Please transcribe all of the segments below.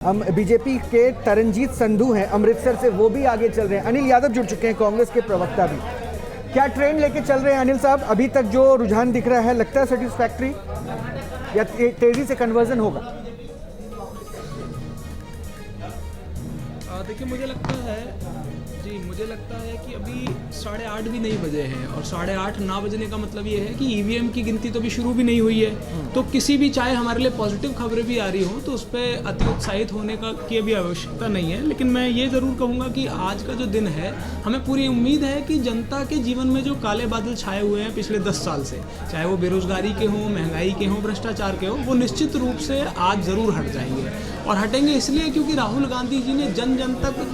हम बीजेपी के तरनजीत संधू हैं अमृतसर से, वो भी आगे चल रहे हैं। अनिल यादव जुड़ चुके हैं, कांग्रेस के प्रवक्ता भी। क्या ट्रेंड लेके चल रहे हैं अनिल साहब? अभी तक जो रुझान दिख रहा है लगता है सेटिस्फैक्ट्री या तेजी से कन्वर्जन होगा? देखिए मुझे लगता है कि अभी 8:30 भी नहीं बजे हैं और 8:30 ना बजने का मतलब ये है कि ईवीएम की गिनती तो अभी शुरू भी नहीं हुई है। तो किसी भी, चाहे हमारे लिए पॉजिटिव खबरें भी आ रही हो, तो उस पर अति उत्साहित होने का की अभी आवश्यकता नहीं है। लेकिन मैं ये ज़रूर कहूँगा कि आज का जो दिन है, हमें पूरी उम्मीद है कि जनता के जीवन में जो काले बादल छाए हुए हैं पिछले 10 साल से, चाहे वो बेरोजगारी के हों, महंगाई के हों, भ्रष्टाचार के हों, वो निश्चित रूप से आज ज़रूर हट जाएंगे। और हटेंगे इसलिए क्योंकि राहुल गांधी जी ने जन जन तक,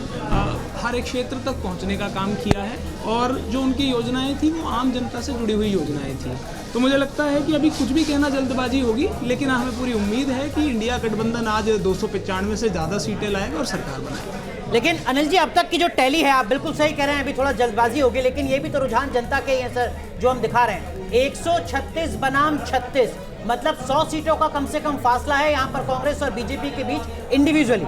हर एक क्षेत्र तक पहुंचने का काम किया है और जो उनकी योजनाएं थी वो आम जनता से जुड़ी हुई योजनाएं थी। तो मुझे लगता है कि अभी कुछ भी कहना जल्दबाजी होगी, लेकिन हमें पूरी उम्मीद है कि इंडिया गठबंधन आज 295 से ज़्यादा सीटें लाएगा और सरकार बनाएगा। लेकिन अनिल जी, अब तक की जो टैली है, आप बिल्कुल सही कह रहे हैं, अभी थोड़ा जल्दबाजी होगी, लेकिन ये भी तो रुझान जनता के ही है सर, जो हम दिखा रहे हैं। 136 बनाम 36, मतलब 100 सीटों का कम से कम फासला है यहाँ पर कांग्रेस और बीजेपी के बीच इंडिविजुअली।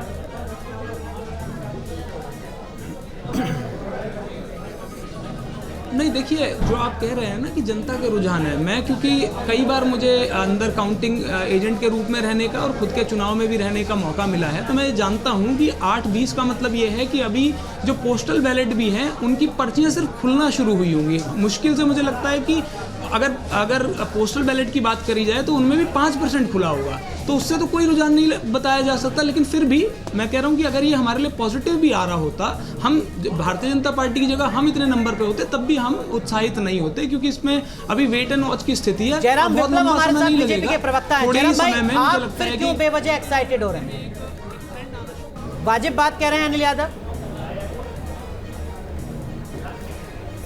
नहीं, देखिए, जो आप कह रहे हैं ना कि जनता के रुझान है, मैं क्योंकि कई बार मुझे अंदर काउंटिंग एजेंट के रूप में रहने का और खुद के चुनाव में भी रहने का मौका मिला है, तो मैं जानता हूं कि 8-20 का मतलब ये है कि अभी जो पोस्टल बैलेट भी हैं उनकी पर्चियां सिर्फ खुलना शुरू हुई होंगी। मुश्किल से मुझे लगता है कि अगर पोस्टल बैलेट की बात करी जाए तो उनमें भी 5% खुला होगा, तो उससे तो कोई रुझान नहीं बताया जा सकता। लेकिन फिर भी मैं कह रहा हूँ कि अगर ये हमारे लिए पॉजिटिव भी आ रहा होता, हम भारतीय जनता पार्टी की जगह हम इतने नंबर पे होते, तब भी हम उत्साहित नहीं होते, क्योंकि इसमें अभी वेट एंड वॉच की स्थिति है। जयराम विप्लव हमारे साथ बीजेपी के प्रवक्ता हैं। जयराम भाई, आप फिर क्यों बेवजह एक्साइटेड हो रहे हैं? वाजिब बात कह रहे हैं अनिल यादव।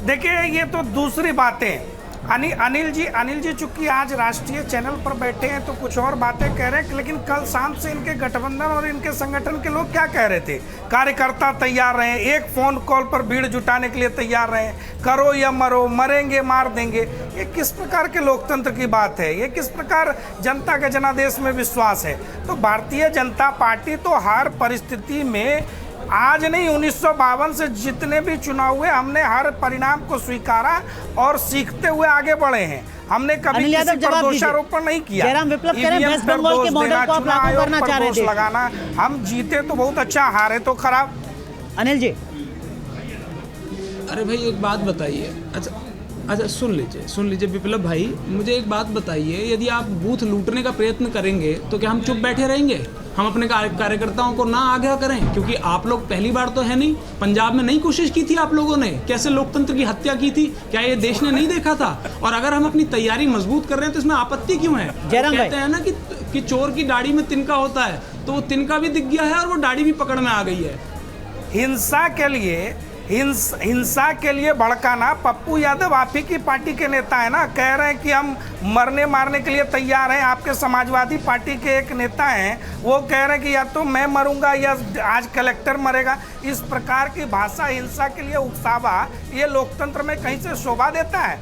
देखिए, ये तो दूसरी बातें। अनिल जी चूंकि आज राष्ट्रीय चैनल पर बैठे हैं तो कुछ और बातें कह रहे हैं, लेकिन कल शाम से इनके गठबंधन और इनके संगठन के लोग क्या कह रहे थे? कार्यकर्ता तैयार रहे, एक फोन कॉल पर भीड़ जुटाने के लिए तैयार रहे, करो या मरो, मरेंगे मार देंगे। ये किस प्रकार के लोकतंत्र की बात है? ये किस प्रकार जनता के जनादेश में विश्वास है? तो भारतीय जनता पार्टी तो हर परिस्थिति में, आज नहीं 1952 से जितने भी चुनाव हुए, हमने हर परिणाम को स्वीकारा और सीखते हुए आगे बढ़े हैं। हमने कभी किसी पर दोषारोपण नहीं किया। जयराम विप्लव कह रहे हैं वेस्ट बंगाल के मॉडल को आप लागू करना चाह रहे थे। लगाना, हम जीते तो बहुत अच्छा, हारे तो खराब। अनिल जी, अरे भाई एक बात बताइए। अच्छा सुन लीजिए विप्लव भाई, मुझे एक बात बताइए, यदि आप बूथ लूटने का प्रयत्न करेंगे तो क्या हम चुप बैठे रहेंगे? हम अपने कार्यकर्ताओं को ना आगाह करें? क्योंकि आप लोग पहली बार तो है नहीं, पंजाब में नई कोशिश की थी आप लोगों ने, कैसे लोकतंत्र की हत्या की थी, क्या ये देश ने नहीं देखा था? और अगर हम अपनी तैयारी मजबूत कर रहे हैं तो इसमें आपत्ति क्यों है? कहते हैं ना कि चोर की दाढ़ी में तिनका होता है, तो वो तिनका भी दिख गया है और वो दाढ़ी भी पकड़ में आ गई है। हिंसा के लिए भड़काना, पप्पू यादव आप ही की पार्टी के नेता है ना, कह रहे हैं कि हम मरने मारने के लिए तैयार हैं। आपके समाजवादी पार्टी के एक नेता हैं, वो कह रहे हैं कि या तो मैं मरूंगा या आज कलेक्टर मरेगा। इस प्रकार की भाषा हिंसा के लिए उकसावा, ये लोकतंत्र में कहीं से शोभा देता है?